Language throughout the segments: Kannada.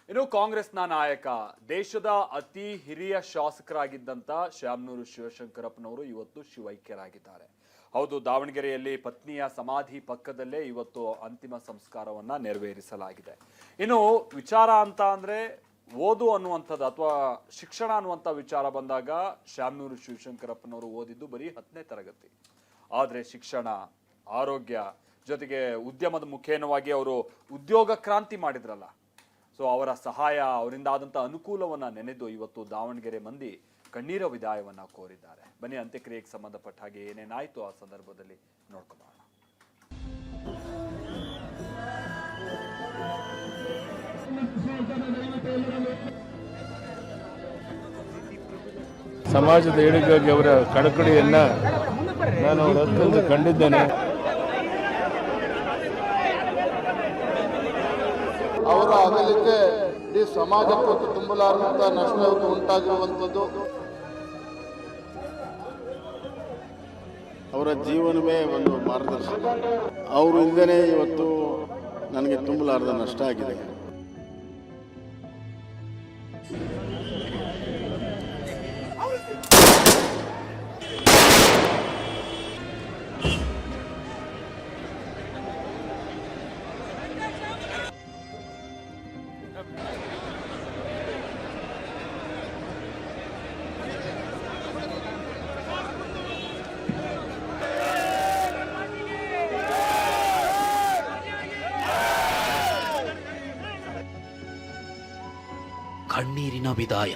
ಇನ್ನು ಕಾಂಗ್ರೆಸ್ನ ನಾಯಕ ದೇಶದ ಅತಿ ಹಿರಿಯ ಶಾಸಕರಾಗಿದ್ದಂತ ಶಾಮನೂರು ಶಿವಶಂಕರಪ್ಪನವರು ಇವತ್ತು ಶಿವೈಕ್ಯರಾಗಿದ್ದಾರೆ. ಹೌದು, ದಾವಣಗೆರೆಯಲ್ಲಿ ಪತ್ನಿಯ ಸಮಾಧಿ ಪಕ್ಕದಲ್ಲೇ ಇವತ್ತು ಅಂತಿಮ ಸಂಸ್ಕಾರವನ್ನ ನೆರವೇರಿಸಲಾಗಿದೆ. ಇನ್ನು ವಿಚಾರ ಅಂತ ಅಂದ್ರೆ ಓದು ಅನ್ನುವಂಥದ್ದು ಅಥವಾ ಶಿಕ್ಷಣ ಅನ್ನುವಂಥ ವಿಚಾರ ಬಂದಾಗ ಶಾಮನೂರು ಶಿವಶಂಕರಪ್ಪನವರು ಓದಿದ್ದು ಬರೀ 10ನೇ ತರಗತಿ. ಆದರೆ ಶಿಕ್ಷಣ, ಆರೋಗ್ಯ ಜೊತೆಗೆ ಉದ್ಯಮದ ಮುಖೇನವಾಗಿ ಅವರು ಉದ್ಯೋಗ ಕ್ರಾಂತಿ ಮಾಡಿದ್ರಲ್ಲ, ಸೊ ಅವರ ಸಹಾಯ, ಅವರಿಂದ ಆದಂಥ ಅನುಕೂಲವನ್ನು ನೆನೆದು ಇವತ್ತು ದಾವಣಗೆರೆ ಮಂದಿ ಕಣ್ಣೀರ ವಿದಾಯವನ್ನು ಕೋರಿದ್ದಾರೆ. ಬನ್ನಿ, ಅಂತ್ಯಕ್ರಿಯೆಗೆ ಸಂಬಂಧಪಟ್ಟ ಹಾಗೆ ಏನೇನಾಯಿತು ಆ ಸಂದರ್ಭದಲ್ಲಿ ನೋಡ್ಕೊಳ್ಳೋಣ. ಸಮಾಜದ ಏಳಿಗೆಗಾಗಿ ಅವರ ಕಳಕಳಿಯನ್ನ ನಾನು ಅವರ ಹತ್ತಿರ ಕಂಡಿದ್ದೇನೆ. ಅವರ ಅಗಲಿಕೆ ಇಡೀ ಸಮಾಜಕ್ಕೂ ತುಂಬಲಾರದಂತ ನಷ್ಟ ಉಂಟಾಗಿರುವಂಥದ್ದು. ಅವರ ಜೀವನವೇ ಒಂದು ಮಾರ್ಗದರ್ಶನ. ಅವರು ಇಲ್ಲದೇ ಇವತ್ತು ನನಗೆ ತುಂಬಲಾರದ ನಷ್ಟ ಆಗಿದೆ. ಕಣ್ಣೀರಿನ ವಿದಾಯ.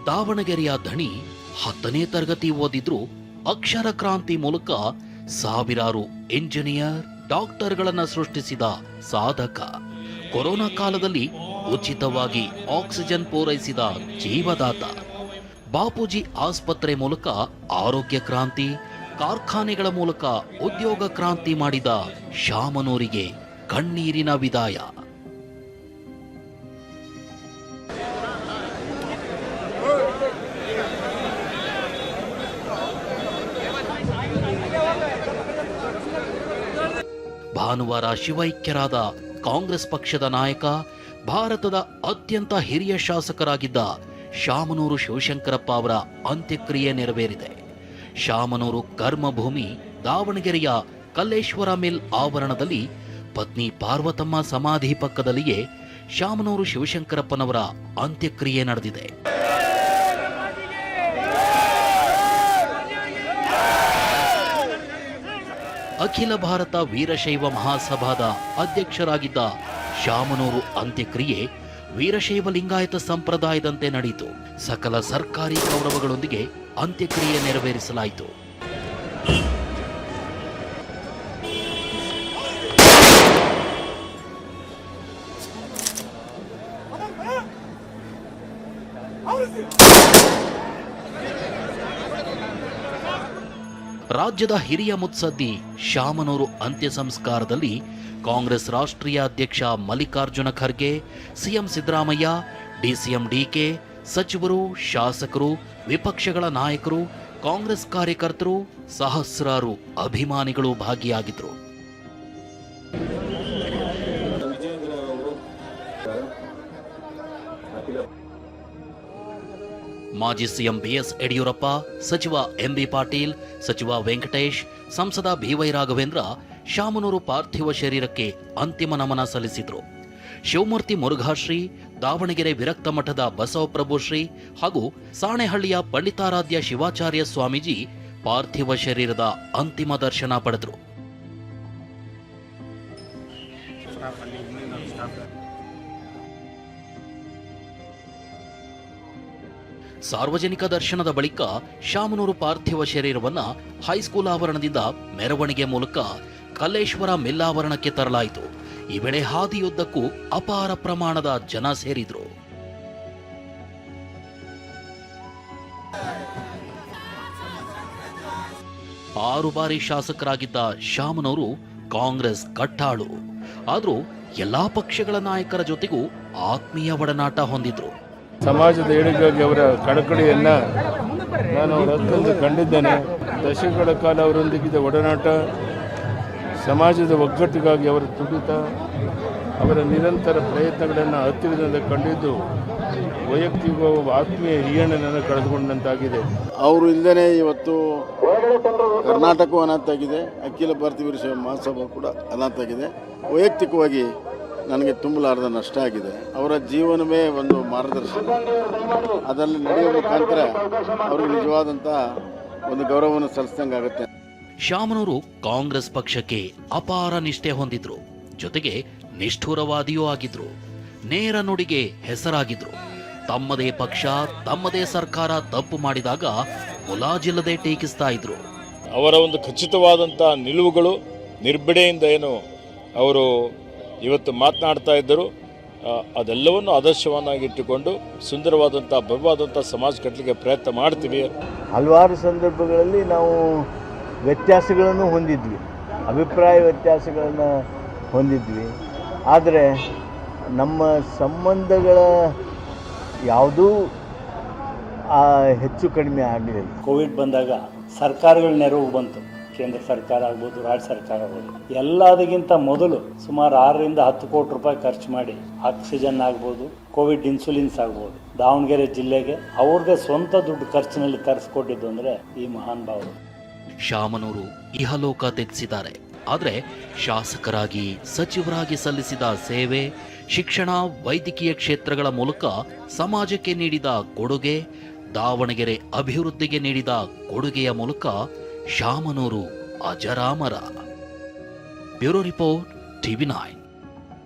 ದಾವಣಗೆರೆಯ ಧಣಿ 10ನೇ ತರಗತಿ ಓದಿದ್ರು ಅಕ್ಷರ ಕ್ರಾಂತಿ ಮೂಲಕ ಸಾವಿರಾರು ಇಂಜಿನಿಯರ್, ಡಾಕ್ಟರ್ಗಳನ್ನ ಸೃಷ್ಟಿಸಿದ ಸಾಧಕ. ಕೊರೋನಾ ಕಾಲದಲ್ಲಿ ಉಚಿತವಾಗಿ ಆಕ್ಸಿಜನ್ ಪೂರೈಸಿದ ಜೀವದಾತ. ಬಾಪೂಜಿ ಆಸ್ಪತ್ರೆ ಮೂಲಕ ಆರೋಗ್ಯ ಕ್ರಾಂತಿ, ಕಾರ್ಖಾನೆಗಳ ಮೂಲಕ ಉದ್ಯೋಗ ಕ್ರಾಂತಿ ಮಾಡಿದ ಶಾಮನೂರಿಗೆ ಕಣ್ಣೀರಿನ ವಿದಾಯ. ಭಾನುವಾರ ಶಿವೈಕ್ಯರಾದ ಕಾಂಗ್ರೆಸ್ ಪಕ್ಷದ ನಾಯಕ, ಭಾರತದ ಅತ್ಯಂತ ಹಿರಿಯ ಶಾಸಕರಾಗಿದ್ದ ಶಾಮನೂರು ಶಿವಶಂಕರಪ್ಪ ಅವರ ಅಂತ್ಯಕ್ರಿಯೆ ನೆರವೇರಿದೆ. ಶಾಮನೂರು ಕರ್ಮಭೂಮಿ ದಾವಣಗೆರೆಯ ಕಲ್ಲೇಶ್ವರ ಮಿಲ್ ಆವರಣದಲ್ಲಿ ಪತ್ನಿ ಪಾರ್ವತಮ್ಮ ಸಮಾಧಿ ಪಕ್ಕದಲ್ಲಿಯೇ ಶಾಮನೂರು ಶಿವಶಂಕರಪ್ಪನವರ ಅಂತ್ಯಕ್ರಿಯೆ ನಡೆದಿದೆ. ಅಖಿಲ ಭಾರತ ವೀರಶೈವ ಮಹಾಸಭಾದ ಅಧ್ಯಕ್ಷರಾಗಿದ್ದ ಶಾಮನೂರು ಅಂತ್ಯಕ್ರಿಯೆ ವೀರಶೈವ ಲಿಂಗಾಯತ ಸಂಪ್ರದಾಯದಂತೆ ನಡೆಯಿತು. ಸಕಲ ಸರ್ಕಾರಿ ಗೌರವಗಳೊಂದಿಗೆ ಅಂತ್ಯಕ್ರಿಯೆ ನೆರವೇರಿಸಲಾಯಿತು. ರಾಜ್ಯದ ಹಿರಿಯ ಮುತ್ಸದ್ದಿ ಶಾಮನೂರು ಅಂತ್ಯ ಸಂಸ್ಕಾರದಲ್ಲಿ ಕಾಂಗ್ರೆಸ್ ರಾಷ್ಟ್ರೀಯ ಅಧ್ಯಕ್ಷ Mallikarjun Kharge, CM Siddaramaiah, DCM DK, ಸಚಿವರು, ಶಾಸಕರು, ವಿಪಕ್ಷಗಳ ನಾಯಕರು, ಕಾಂಗ್ರೆಸ್ ಕಾರ್ಯಕರ್ತರು, ಸಹಸ್ರಾರು ಅಭಿಮಾನಿಗಳು ಭಾಗಿಯಾಗಿದ್ದರು. ಮಾಜಿ ಸಿಎಂ ಬಿಎಸ್ ಯಡಿಯೂರಪ್ಪ, ಸಚಿವ ಎಂಬಿ ಪಾಟೀಲ್, ಸಚಿವ ವೆಂಕಟೇಶ್, ಸಂಸದ ಬಿವೈ ರಾಘವೇಂದ್ರ ಶಾಮನೂರು ಪಾರ್ಥಿವ ಶರೀರಕ್ಕೆ ಅಂತಿಮ ನಮನ ಸಲ್ಲಿಸಿದರು. ಶಿವಮೂರ್ತಿ ಮುರುಘಾಶ್ರೀ, ದಾವಣಗೆರೆ ವಿರಕ್ತ ಮಠದ ಬಸವಪ್ರಭು ಶ್ರೀ ಹಾಗೂ ಸಾಣೆಹಳ್ಳಿಯ ಪಂಡಿತಾರಾಧ್ಯ ಶಿವಾಚಾರ್ಯ ಸ್ವಾಮೀಜಿ ಪಾರ್ಥಿವ ಶರೀರದ ಅಂತಿಮ ದರ್ಶನ ಪಡೆದರು. ಸಾರ್ವಜನಿಕ ದರ್ಶನದ ಬಳಿಕ ಶಾಮನೂರು ಪಾರ್ಥಿವ ಶರೀರವನ್ನ ಹೈಸ್ಕೂಲ್ ಆವರಣದಿಂದ ಮೆರವಣಿಗೆ ಮೂಲಕ ಕಲ್ಲೇಶ್ವರ ಮಿಲ್ ಆವರಣಕ್ಕೆ ತರಲಾಯಿತು. ಈ ವೇಳೆ ಹಾದಿಯುದ್ದಕ್ಕೂ ಅಪಾರ ಪ್ರಮಾಣದ ಜನ ಸೇರಿದ್ರು. ಆರು ಬಾರಿ ಶಾಸಕರಾಗಿದ್ದ ಶಾಮನೂರು ಕಾಂಗ್ರೆಸ್ ಕಟ್ಟಾಳು. ಆದರೂ ಎಲ್ಲಾ ಪಕ್ಷಗಳ ನಾಯಕರ ಜೊತೆಗೂ ಆತ್ಮೀಯ ಒಡನಾಟ ಹೊಂದಿದ್ರು. ಸಮಾಜದ ಏಳಿಗೆಗಾಗಿ ಅವರ ಕಳಕಳಿಯನ್ನ ನಾನು ಅವರ ಹತ್ತಿರ ಕಂಡಿದ್ದೇನೆ. ದಶಕಗಳ ಕಾಲ ಅವರೊಂದಿಗಿದ್ದ ಒಡನಾಟ, ಸಮಾಜದ ಒಗ್ಗಟ್ಟಿಗಾಗಿ ಅವರ ತುಡಿತ ಅವರ ನಿರಂತರ ಪ್ರಯತ್ನಗಳನ್ನು ಹತ್ತಿರದಿಂದ ಕಂಡಿದ್ದು ವೈಯಕ್ತಿಕ ಆತ್ಮೀಯ ಹಿರಿಯಣ್ಣನನ್ನು ಕಳೆದುಕೊಂಡಂತಾಗಿದೆ. ಅವರು ಇಲ್ಲದೇ ಇವತ್ತು ಕರ್ನಾಟಕವೂ ಅನಾಥಾಗಿದೆ, ಅಖಿಲ ಭಾರತೀಯ ವೀರಶೈವ ಮಹಾಸಭಾ ಕೂಡ ಅನಾಥಾಗಿದೆ. ವೈಯಕ್ತಿಕವಾಗಿ ನನಗೆ ತುಂಬಲಾರದ ನಷ್ಟ ಆಗಿದೆ. ಅವರ ಜೀವನವೇ ಒಂದು ಮಾರ್ಗದರ್ಶನ, ಅದರಲ್ಲಿ ನಡೆಯುವ ಮುಖಾಂತರ ಅವರಿಗೆ ನಿಜವಾದಂಥ ಒಂದು ಗೌರವವನ್ನು ಸಲ್ಲಿಸಿದಂಗಾಗುತ್ತೆ. ಶಾಮನೂರು ಕಾಂಗ್ರೆಸ್ ಪಕ್ಷಕ್ಕೆ ಅಪಾರ ನಿಷ್ಠೆ ಹೊಂದಿದ್ರು, ಜೊತೆಗೆ ನಿಷ್ಠುರವಾದಿಯೂ ಆಗಿದ್ರು. ನೇರ ನುಡಿಗೆ ಹೆಸರಾಗಿದ್ರು. ತಮ್ಮದೇ ಪಕ್ಷ ತಮ್ಮದೇ ಸರ್ಕಾರ ತಪ್ಪು ಮಾಡಿದಾಗ ಮುಲಾಜಿಲ್ಲದೆ ಟೀಕಿಸ್ತಾ ಇದ್ರು. ಅವರ ಒಂದು ಖಚಿತವಾದಂಥ ನಿಲುವುಗಳು, ನಿರ್ಬಿಡೆಯಿಂದ ಏನು ಅವರು ಇವತ್ತು ಮಾತನಾಡ್ತಾ ಇದ್ದರು, ಅದೆಲ್ಲವನ್ನು ಆದರ್ಶವನ್ನಾಗಿಟ್ಟುಕೊಂಡು ಸುಂದರವಾದಂಥ ಭವ್ಯವಾದಂಥ ಸಮಾಜ ಕಟ್ಟಲಿಕ್ಕೆ ಪ್ರಯತ್ನ ಮಾಡ್ತೀವಿ. ಹಲವಾರು ಸಂದರ್ಭಗಳಲ್ಲಿ ನಾವು ವ್ಯತ್ಯಾಸಗಳನ್ನು ಹೊಂದಿದ್ವಿ, ಅಭಿಪ್ರಾಯ ವ್ಯತ್ಯಾಸಗಳನ್ನು ಹೊಂದಿದ್ವಿ. ಆದರೆ ನಮ್ಮ ಸಂಬಂಧಗಳ ಯಾವುದೂ ಹೆಚ್ಚು ಕಡಿಮೆ ಆಗಲಿಲ್ಲ. ಕೋವಿಡ್ ಬಂದಾಗ ಸರ್ಕಾರಗಳ ನೆರವು ಬಂತು. ಕೇಂದ್ರ ಸರ್ಕಾರ ಆಗ್ಬೋದು, ರಾಜ್ಯ ಸರ್ಕಾರ ಆಗ್ಬೋದು. ಎಲ್ಲದಕ್ಕಿಂತ ಮೊದಲು ಸುಮಾರು 6 ರಿಂದ 10 ಕೋಟಿ ರೂಪಾಯಿ ಖರ್ಚು ಮಾಡಿ ಆಕ್ಸಿಜನ್ ಆಗ್ಬೋದು, ಕೋವಿಡ್ ಇನ್ಸುಲಿನ್ಸ್ ಆಗ್ಬೋದು, ದಾವಣಗೆರೆ ಜಿಲ್ಲೆಗೆ ಅವ್ರದೇ ಸ್ವಂತ ದುಡ್ಡು ಖರ್ಚಿನಲ್ಲಿ ತರಿಸ್ಕೊಟ್ಟಿದ್ದು ಅಂದರೆ ಈ ಮಹಾನ್ ಭಾವರು. ಶಾಮನೂರು ಇಹಲೋಕ ತ್ಯಜಿಸಿದ್ದಾರೆ. ಆದರೆ ಶಾಸಕರಾಗಿ, ಸಚಿವರಾಗಿ ಸಲ್ಲಿಸಿದ ಸೇವೆ, ಶಿಕ್ಷಣ, ವೈದ್ಯಕೀಯ ಕ್ಷೇತ್ರಗಳ ಮೂಲಕ ಸಮಾಜಕ್ಕೆ ನೀಡಿದ ಕೊಡುಗೆ, ದಾವಣಗೆರೆ ಅಭಿವೃದ್ಧಿಗೆ ನೀಡಿದ ಕೊಡುಗೆಯ ಮೂಲಕ ಶಾಮನೂರು ಅಜರಾಮರ. Bureau report, TV9.